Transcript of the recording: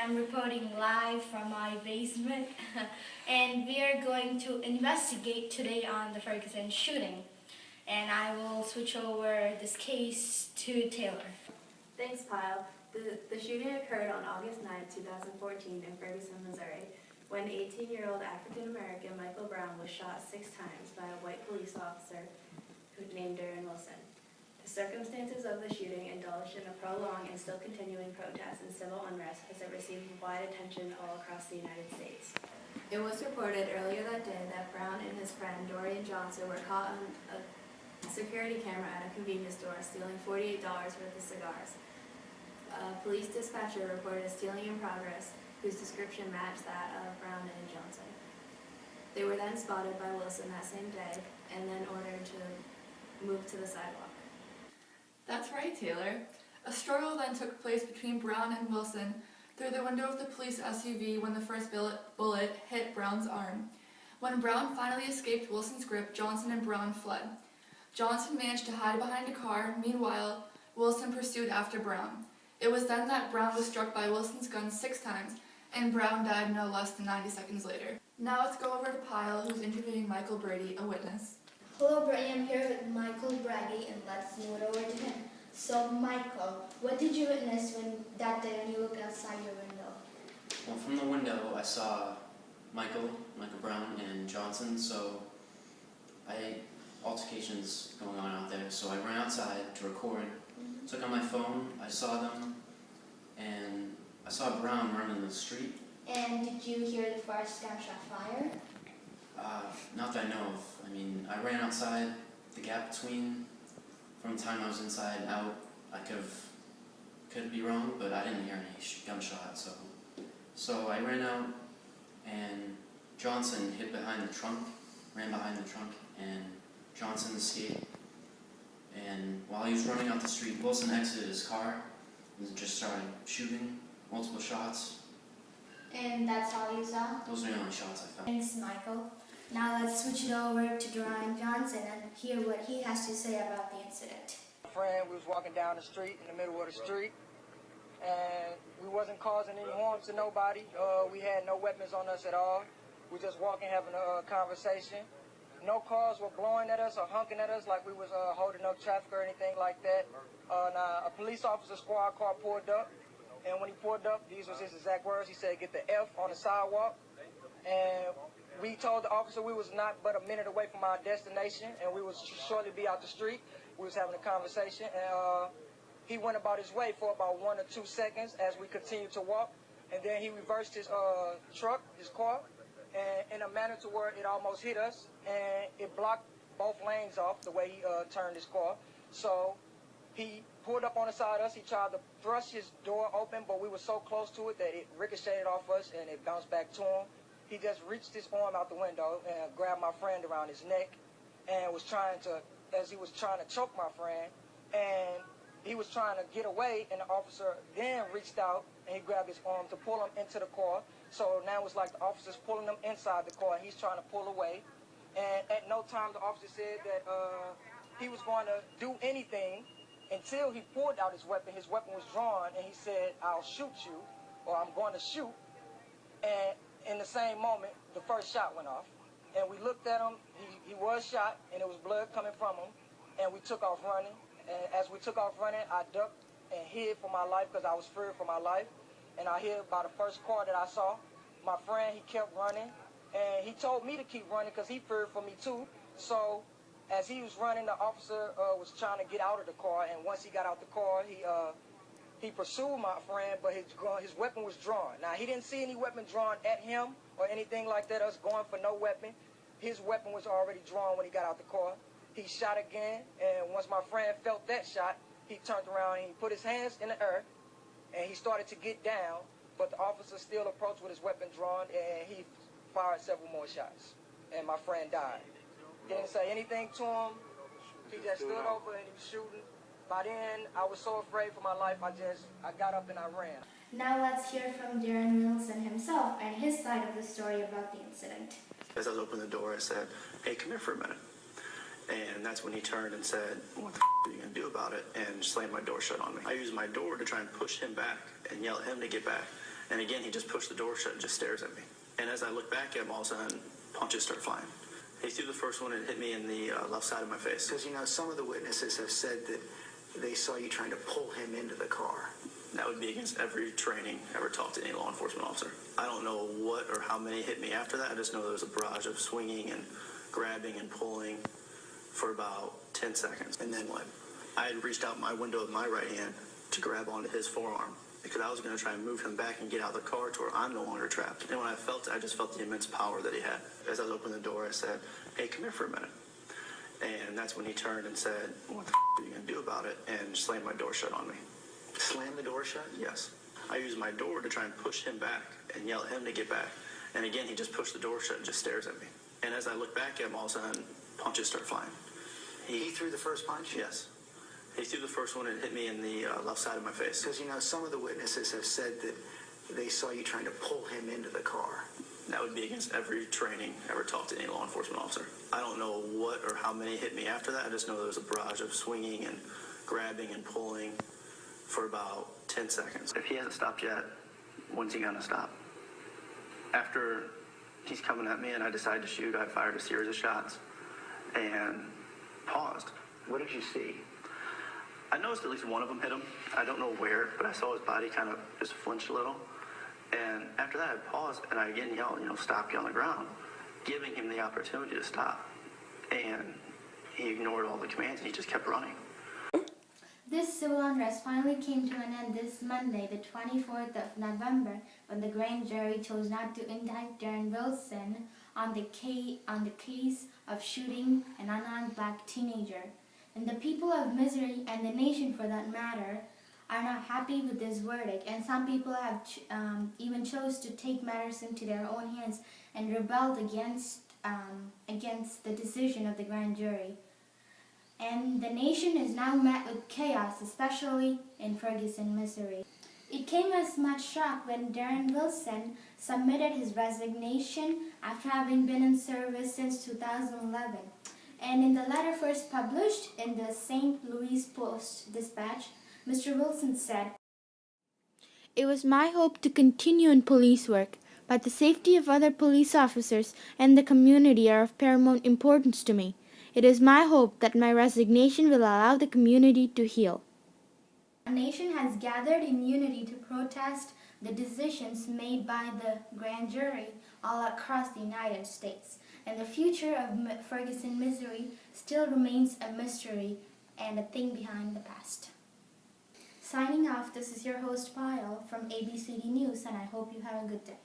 I'm reporting live from my basement. And we are going to investigate today on the Ferguson shooting. And I will switch over this case to Taylor. Thanks, Pyle. The shooting occurred on August 9, 2014 in Ferguson, Missouri, when 18-year-old African-American Michael Brown was shot 6 times by a white police officer named Darren Wilson. The circumstances of the shooting indulged in a prolonged and still continuing protest and civil unrest as it received wide attention all across the United States. It was reported earlier that day that Brown and his friend Dorian Johnson were caught on a security camera at a convenience store stealing $48 worth of cigars. A police dispatcher reported a stealing in progress whose description matched that of Brown and Johnson. They were then spotted by Wilson that same day and then ordered to move to the sidewalk. That's right, Taylor. A struggle then took place between Brown and Wilson through the window of the police SUV when the first bullet hit Brown's arm. When Brown finally escaped Wilson's grip, Johnson and Brown fled. Johnson managed to hide behind a car. Meanwhile, Wilson pursued after Brown. It was then that Brown was struck by Wilson's gun 6 times, and Brown died no less than 90 seconds later. Now let's go over to Pyle, who's interviewing Michael Brady, a witness. Hello, Brady. I'm here with Michael Brady, and let's move over to him. So, Michael, what did you witness that day when you looked outside your window? Well, from the window, I saw Michael Brown, and Johnson. So, altercations going on out there. So I ran outside to record. Took out my phone. I saw them, and I saw Brown running in the street. And did you hear the first gunshot fire? Not that I know of. I mean, I ran outside. The gap between from the time I was inside and out, I could be wrong, but I didn't hear any gunshots. So I ran out, and Johnson hid behind the trunk, ran behind the trunk, and Johnson escaped. And while he was running out the street, Wilson exited his car and just started shooting multiple shots. And that's all you saw? Those are the only shots I found. Thanks, Michael. Now let's switch it over to Dorian Johnson and hear what he has to say about the incident. My friend, we was walking down the street, in the middle of the street, and we wasn't causing any harm to nobody. We had no weapons on us at all. We just walking, having a conversation. No cars were blowing at us or honking at us like we was holding up traffic or anything like that. Now, a police officer squad car pulled up, and when he pulled up, these was his exact words. He said, "Get the F on the sidewalk." And we told the officer we was not but a minute away from our destination, and we would shortly be out the street. We was having a conversation, and he went about his way for about 1 or 2 seconds as we continued to walk, and then he reversed his car, and in a manner to where it almost hit us, and it blocked both lanes off the way he turned his car. So he pulled up on the side of us. He tried to thrust his door open, but we were so close to it that it ricocheted off us and it bounced back to him. He just reached his arm out the window and grabbed my friend around his neck and was trying to choke my friend, and he was trying to get away, and the officer then reached out and he grabbed his arm to pull him into the car. So now it's like the officer's pulling him inside the car and he's trying to pull away. And at no time the officer said that he was going to do anything until he pulled out his weapon. His weapon was drawn, and he said, "I'll shoot you," or "I'm going to shoot." And in the same moment, the first shot went off. And we looked at him. He was shot, and there was blood coming from him. And we took off running. And as we took off running, I ducked and hid for my life because I was feared for my life. And I hid by the first car that I saw. My friend, he kept running. And he told me to keep running because he feared for me too. So as he was running, the officer was trying to get out of the car. And once he got out the car, he pursued my friend, but his weapon was drawn. Now, he didn't see any weapon drawn at him or anything like that, us going for no weapon. His weapon was already drawn when he got out the car. He shot again, and once my friend felt that shot, he turned around and he put his hands in the air, and he started to get down, but the officer still approached with his weapon drawn, and he fired several more shots, and my friend died. Didn't say anything to him. He just stood over and he was shooting. By then, I was so afraid for my life, I got up and I ran. Now let's hear from Darren Wilson himself and his side of the story about the incident. As I was opening the door, I said, "Hey, come here for a minute." And that's when he turned and said, "What the are you going to do about it?" and slammed my door shut on me. I used my door to try and push him back and yell at him to get back. And again, he just pushed the door shut and just stares at me. And as I look back at him, all of a sudden, punches start flying. He threw the first one and hit me in the left side of my face. Because, you know, some of the witnesses have said that they saw you trying to pull him into the car. That would be against every training ever taught to any law enforcement officer. I don't know what or how many hit me after that. I just know there was a barrage of swinging and grabbing and pulling for about 10 seconds. And then what? I had reached out my window of my right hand to grab onto his forearm because I was going to try and move him back and get out of the car to where I'm no longer trapped. And when I felt it, I just felt the immense power that he had. As I was opening the door, I said, "Hey, come here for a minute." And that's when he turned and said, "What the are you going to do about it?" and slammed my door shut on me. Slam the door shut? Yes. I used my door to try and push him back and yell at him to get back. And again, he just pushed the door shut and just stares at me. And as I look back at him, all of a sudden, punches start flying. He threw the first punch? Yes. He threw the first one and hit me in the left side of my face. Because, you know, some of the witnesses have said that they saw you trying to pull him into the car. That would be against every training ever taught to any law enforcement officer. I don't know what or how many hit me after that. I just know there was a barrage of swinging and grabbing and pulling for about 10 seconds. If he hasn't stopped yet, when's he going to stop? After he's coming at me and I decided to shoot, I fired a series of shots and paused. What did you see? I noticed at least one of them hit him. I don't know where, but I saw his body kind of just flinch a little. And after that, I paused and I again yelled, "Stop, you on the ground," giving him the opportunity to stop. And he ignored all the commands and he just kept running. This civil unrest finally came to an end this Monday, the 24th of November, when the grand jury chose not to indict Darren Wilson on the case of shooting an unarmed black teenager. And the people of Missouri, and the nation for that matter, are not happy with this verdict. And some people have even chose to take matters into their own hands and rebelled against the decision of the grand jury. And the nation is now met with chaos, especially in Ferguson, Missouri. It came as much shock when Darren Wilson submitted his resignation after having been in service since 2011. And in the letter first published in the St. Louis Post-Dispatch, Mr. Wilson said, "It was my hope to continue in police work, but the safety of other police officers and the community are of paramount importance to me. It is my hope that my resignation will allow the community to heal." A nation has gathered in unity to protest the decisions made by the grand jury all across the United States. And the future of Ferguson, Missouri still remains a mystery and a thing behind the past. Signing off, this is your host Payal from ABCD News, and I hope you have a good day.